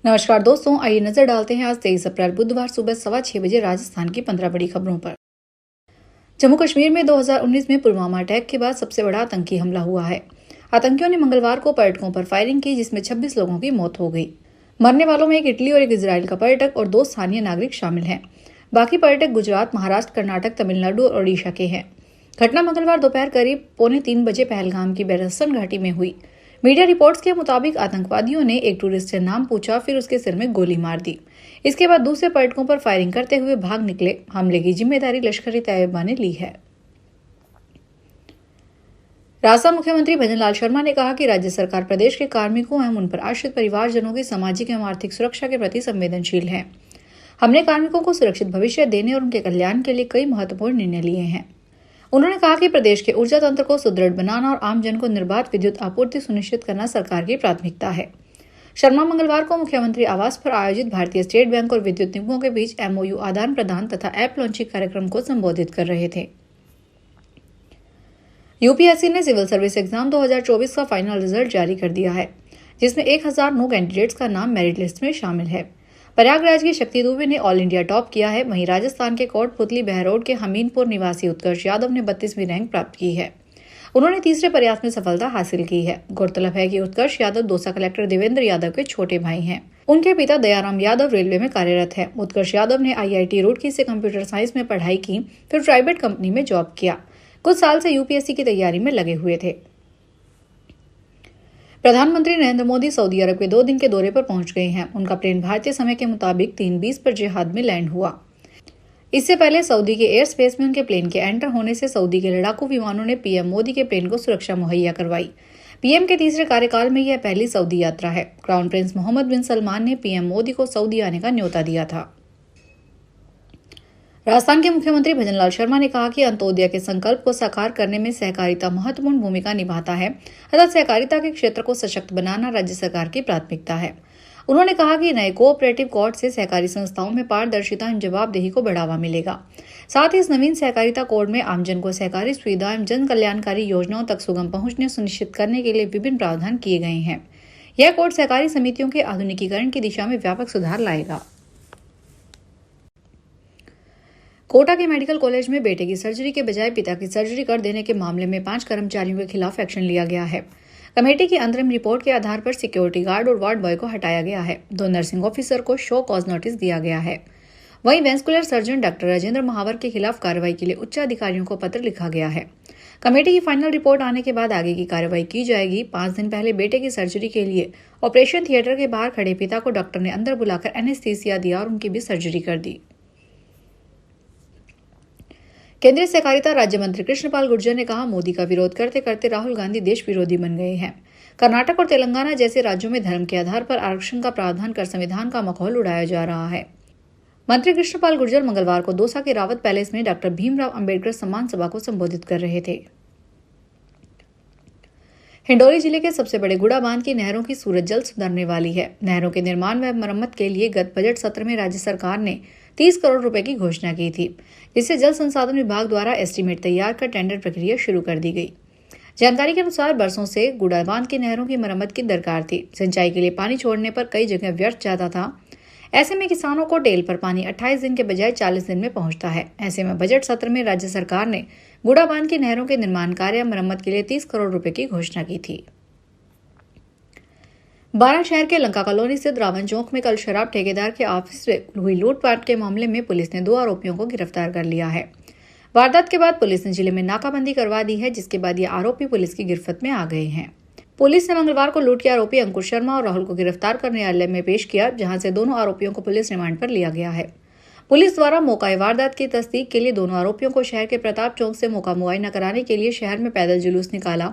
नमस्कार दोस्तों, आइए नजर डालते हैं आज 23 अप्रैल बुधवार सुबह 6:15 बजे राजस्थान की 15 बड़ी खबरों पर। जम्मू कश्मीर में 2019 में पुलवामा अटैक के बाद सबसे बड़ा आतंकी हमला हुआ है। आतंकियों ने मंगलवार को पर्यटकों पर फायरिंग की, जिसमें 26 लोगों की मौत हो गई। मरने वालों में एक इटली और एक इजराइल का पर्यटक और 2 स्थानीय नागरिक शामिल हैं। बाकी पर्यटक गुजरात, महाराष्ट्र, कर्नाटक, तमिलनाडु और ओडिशा के हैं। घटना मंगलवार दोपहर करीब 2:45 बजे पहलगाम की बेरसन घाटी में हुई। मीडिया रिपोर्ट्स के मुताबिक आतंकवादियों ने एक टूरिस्ट से नाम पूछा, फिर उसके सिर में गोली मार दी। इसके बाद दूसरे पर्यटकों पर फायरिंग करते हुए भाग निकले। हमले की जिम्मेदारी लश्कर-ए-तैयबा ने ली है। राजस्थान मुख्यमंत्री भजनलाल शर्मा ने कहा कि राज्य सरकार प्रदेश के कार्मिकों एवं उन पर आश्रित परिवारजनों की सामाजिक एवं आर्थिक सुरक्षा के प्रति संवेदनशील है। हमने कार्मिकों को सुरक्षित भविष्य देने और उनके कल्याण के लिए कई महत्वपूर्ण निर्णय लिए हैं। उन्होंने कहा कि प्रदेश के ऊर्जा तंत्र को सुदृढ़ बनाना और आमजन को निर्बाध विद्युत आपूर्ति सुनिश्चित करना सरकार की प्राथमिकता है। शर्मा मंगलवार को मुख्यमंत्री आवास पर आयोजित भारतीय स्टेट बैंक और विद्युत निगमों के बीच MOU आदान प्रदान तथा ऐप लॉन्चिंग कार्यक्रम को संबोधित कर रहे थे। UPSC ने सिविल सर्विस एग्जाम 2024 का फाइनल रिजल्ट जारी कर दिया है, जिसमें 1009 कैंडिडेट्स का नाम मेरिट लिस्ट में शामिल है। प्रयागराज की शक्ति दुबे ने ऑल इंडिया टॉप किया है। वहीं राजस्थान के कोटपुतली बहरोड के हमीरपुर निवासी उत्कर्ष यादव ने 32वीं रैंक प्राप्त की है। उन्होंने तीसरे प्रयास में सफलता हासिल की है। गौरतलब है कि उत्कर्ष यादव दौसा कलेक्टर देवेंद्र यादव के छोटे भाई हैं। उनके पिता दयाराम यादव रेलवे में कार्यरत है। उत्कर्ष यादव ने IIT रुड़की से कंप्यूटर साइंस में पढ़ाई की, फिर प्राइवेट कंपनी में जॉब किया। कुछ साल से UPSC की तैयारी में लगे हुए थे। प्रधानमंत्री नरेंद्र मोदी सऊदी अरब के 2 दिन के दौरे पर पहुंच गए हैं। उनका प्लेन भारतीय समय के मुताबिक 3:20 पर जिहाद में लैंड हुआ। इससे पहले सऊदी के एयर स्पेस में उनके प्लेन के एंटर होने से सऊदी के लड़ाकू विमानों ने PM मोदी के प्लेन को सुरक्षा मुहैया करवाई। PM के तीसरे कार्यकाल में यह पहली सऊदी यात्रा है। क्राउन प्रिंस मोहम्मद बिन सलमान ने PM मोदी को सऊदी आने का न्योता दिया था। राजस्थान के मुख्यमंत्री भजनलाल शर्मा ने कहा कि अंत्योदय के संकल्प को साकार करने में सहकारिता महत्वपूर्ण भूमिका निभाता है तथा सहकारिता के क्षेत्र को सशक्त बनाना राज्य सरकार की प्राथमिकता है। उन्होंने कहा कि नए कोऑपरेटिव कोड से सहकारी संस्थाओं में पारदर्शिता एवं जवाबदेही को बढ़ावा मिलेगा। साथ ही इस नवीन सहकारिता कोड में आमजन को सहकारी सुविधा एवं जन कल्याणकारी योजनाओं तक सुगम पहुंचने सुनिश्चित करने के लिए विभिन्न प्रावधान किए गए हैं। यह कोड सहकारी समितियों के आधुनिकीकरण की दिशा में व्यापक सुधार लाएगा। कोटा के मेडिकल कॉलेज में बेटे की सर्जरी के बजाय पिता की सर्जरी कर देने के मामले में 5 कर्मचारियों के खिलाफ एक्शन लिया गया है। कमेटी की अंतरिम रिपोर्ट के आधार पर सिक्योरिटी गार्ड और वार्ड बॉय को हटाया गया है। 2 नर्सिंग ऑफिसर को शो कॉज नोटिस दिया गया है। वहीं वेस्कुलर सर्जन डॉक्टर राजेंद्र महावर के खिलाफ कार्रवाई के लिए उच्च अधिकारियों को पत्र लिखा गया है। कमेटी की फाइनल रिपोर्ट आने के बाद आगे की कार्रवाई की जाएगी। 5 दिन पहले बेटे की सर्जरी के लिए ऑपरेशन थिएटर के बाहर खड़े पिता को डॉक्टर ने अंदर बुलाकर एनेस्थीसिया दिया और उनकी भी सर्जरी कर दी। केंद्रीय सहकारिता राज्य मंत्री कृष्णपाल गुर्जर ने कहा, मोदी का विरोध करते करते राहुल गांधी देश विरोधी बन गए हैं। कर्नाटक और तेलंगाना जैसे राज्यों में धर्म के आधार पर आरक्षण का प्रावधान कर संविधान का मखौल उड़ाया जा रहा है। मंत्री कृष्णपाल गुर्जर मंगलवार को दौसा के रावत पैलेस में डॉक्टर भीमराव अंबेडकर सम्मान सभा को संबोधित कर रहे थे। हिंडौली जिले के सबसे बड़े गुड़ा बांध की नहरों की सूरत जल्द सुधरने वाली है। नहरों के निर्माण व मरम्मत के लिए गत बजट सत्र में राज्य सरकार ने 30 करोड़ रुपए की घोषणा की थी, जिससे जल संसाधन विभाग द्वारा एस्टीमेट तैयार कर टेंडर प्रक्रिया शुरू कर दी गई। जानकारी के अनुसार बरसों से गुड़ा बांध की नहरों की मरम्मत की दरकार थी। सिंचाई के लिए पानी छोड़ने पर कई जगह व्यर्थ जाता था। ऐसे में किसानों को टेल पर पानी 28 दिन के बजाय 40 दिन में पहुंचता है। ऐसे में बजट सत्र में राज्य सरकार ने गुड़ा बांध की नहरों के निर्माण कार्य मरम्मत के लिए 30 करोड़ रुपए की घोषणा की थी। बारां शहर के लंका कॉलोनी स्थित रावण चौक में कल शराब ठेकेदार के ऑफिस में हुई लूटपाट के मामले में पुलिस ने 2 आरोपियों को गिरफ्तार कर लिया है। वारदात के बाद पुलिस ने जिले में नाकाबंदी करवा दी है, जिसके बाद ये आरोपी पुलिस की गिरफ्त में आ गए हैं। पुलिस ने मंगलवार को लूट के आरोपी अंकुश शर्मा और राहुल को गिरफ्तार कर न्यायालय में पेश किया, जहां से दोनों आरोपियों को पुलिस रिमांड पर लिया गया है। पुलिस द्वारा मौका वारदात की तस्दीक के लिए दोनों आरोपियों को शहर के प्रताप चौक से मौका मुआयना कराने के लिए शहर में पैदल जुलूस निकाला।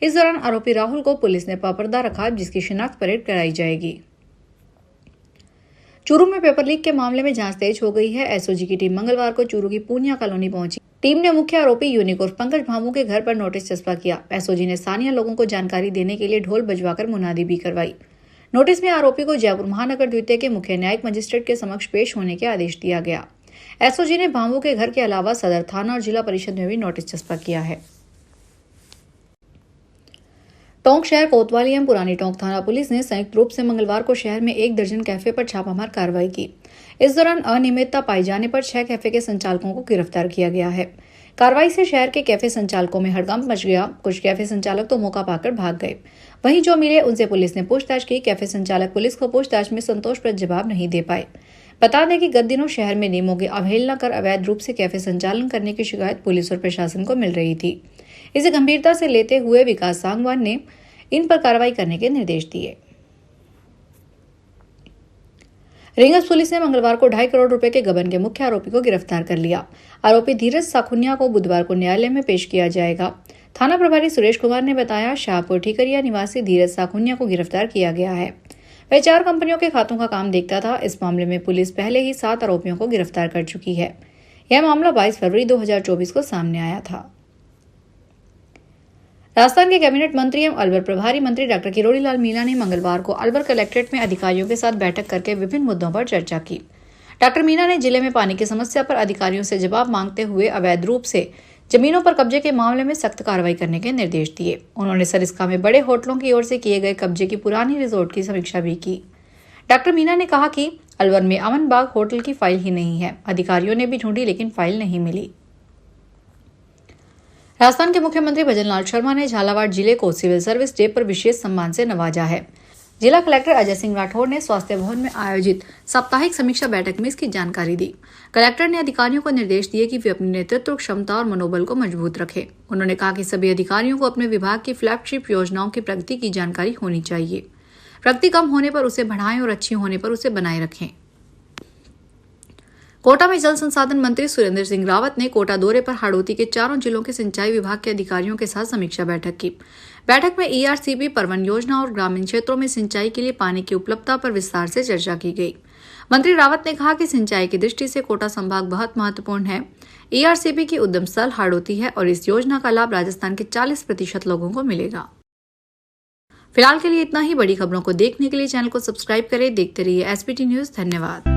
इस दौरान आरोपी राहुल को पुलिस ने पापर्दा रखा, जिसकी शिनाख्त परेड कराई जाएगी। चूरू में पेपर लीक के मामले में जांच तेज हो गई है। SOG की टीम मंगलवार को चूरू की पूनिया कॉलोनी पहुंची। टीम ने मुख्य आरोपी यूनिक और पंकज भामू के घर पर नोटिस चस्पा किया। SOG ने स्थानीय लोगों को जानकारी देने के लिए ढोल बजवाकर मुनादी भी करवाई। नोटिस में आरोपी को जयपुर महानगर द्वितीय के मुख्य न्यायिक मजिस्ट्रेट के समक्ष पेश होने के आदेश दिया गया। SOG ने भामू के घर के अलावा सदर थाना और जिला परिषद में भी नोटिस चस्पा किया है। टोंक शहर कोतवाली एवं पुरानी टोंक थाना पुलिस ने संयुक्त रूप से मंगलवार को शहर में 1 दर्जन कैफे पर छापामार कार्रवाई की। इस दौरान अनियमितता पाई जाने पर 6 कैफे के संचालकों को गिरफ्तार किया गया है। कार्रवाई से शहर के कैफे संचालकों में हड़कंप मच गया। कुछ कैफे संचालक तो मौका पाकर भाग गए। वहीं जो मिले उनसे पुलिस ने पूछताछ की। कैफे संचालक पुलिस को पूछताछ में संतोषप्रद जवाब नहीं दे पाए। बता दें कि गत दिनों शहर में नियमों की अवहेलना कर अवैध रूप से कैफे संचालन करने की शिकायत पुलिस और प्रशासन को मिल रही थी। इसे गंभीरता से लेते हुए विकास सांगवान ने इन पर कार्रवाई करने के निर्देश दिए। रींगस पुलिस ने मंगलवार को 2.5 करोड़ रुपए के गबन के मुख्य आरोपी को गिरफ्तार कर लिया। आरोपी धीरज साखुनिया को बुधवार को न्यायालय में पेश किया जाएगा। थाना प्रभारी सुरेश कुमार ने बताया, शाहपुर ठीकरिया निवासी धीरज साखुनिया को गिरफ्तार किया गया है। वह 4 कंपनियों के खातों का काम देखता था। इस मामले में पुलिस पहले ही 7 आरोपियों को गिरफ्तार कर चुकी है। यह मामला 22 फरवरी 2024 को सामने आया था। राजस्थान के कैबिनेट मंत्री एवं अलवर प्रभारी मंत्री डॉक्टर किरोड़ी लाल मीणा ने मंगलवार को अलवर कलेक्ट्रेट में अधिकारियों के साथ बैठक करके विभिन्न मुद्दों पर चर्चा की। डॉक्टर मीणा ने जिले में पानी की समस्या पर अधिकारियों से जवाब मांगते हुए अवैध रूप से जमीनों पर कब्जे के मामले में सख्त कार्रवाई करने के निर्देश दिए। उन्होंने सरिस्का में बड़े होटलों की ओर से किए गए कब्जे की पुरानी रिजोर्ट की समीक्षा भी की। डॉक्टर मीणा ने कहा कि अलवर में अमन बाग होटल की फाइल ही नहीं है। अधिकारियों ने भी ढूंढी लेकिन फाइल नहीं मिली। राजस्थान के मुख्यमंत्री भजनलाल शर्मा ने झालावाड़ जिले को सिविल सर्विस डे पर विशेष सम्मान से नवाजा है। जिला कलेक्टर अजय सिंह राठौर ने स्वास्थ्य भवन में आयोजित साप्ताहिक समीक्षा बैठक में इसकी जानकारी दी। कलेक्टर ने अधिकारियों को निर्देश दिए कि वे अपनी नेतृत्व क्षमता और मनोबल को मजबूत रखें। उन्होंने कहा कि सभी अधिकारियों को अपने विभाग की फ्लैगशिप योजनाओं की प्रगति की जानकारी होनी चाहिए। प्रगति कम होने पर उसे बढ़ाएं और अच्छी होने पर उसे बनाए रखें। कोटा में जल संसाधन मंत्री सुरेंद्र सिंह रावत ने कोटा दौरे पर हाड़ौती के 4 जिलों के सिंचाई विभाग के अधिकारियों के साथ समीक्षा बैठक की। बैठक में ERCP परवन योजना और ग्रामीण क्षेत्रों में सिंचाई के लिए पानी की उपलब्धता पर विस्तार से चर्चा की गई। मंत्री रावत ने कहा कि सिंचाई की दृष्टि से कोटा संभाग बहुत महत्वपूर्ण है। ERCP की उद्गम स्थल हाड़ौती है और इस योजना का लाभ राजस्थान के 40% लोगों को मिलेगा। फिलहाल के लिए इतना ही। बड़ी खबरों को देखने के लिए चैनल को सब्सक्राइब करें। देखते रहिए SBT न्यूज। धन्यवाद।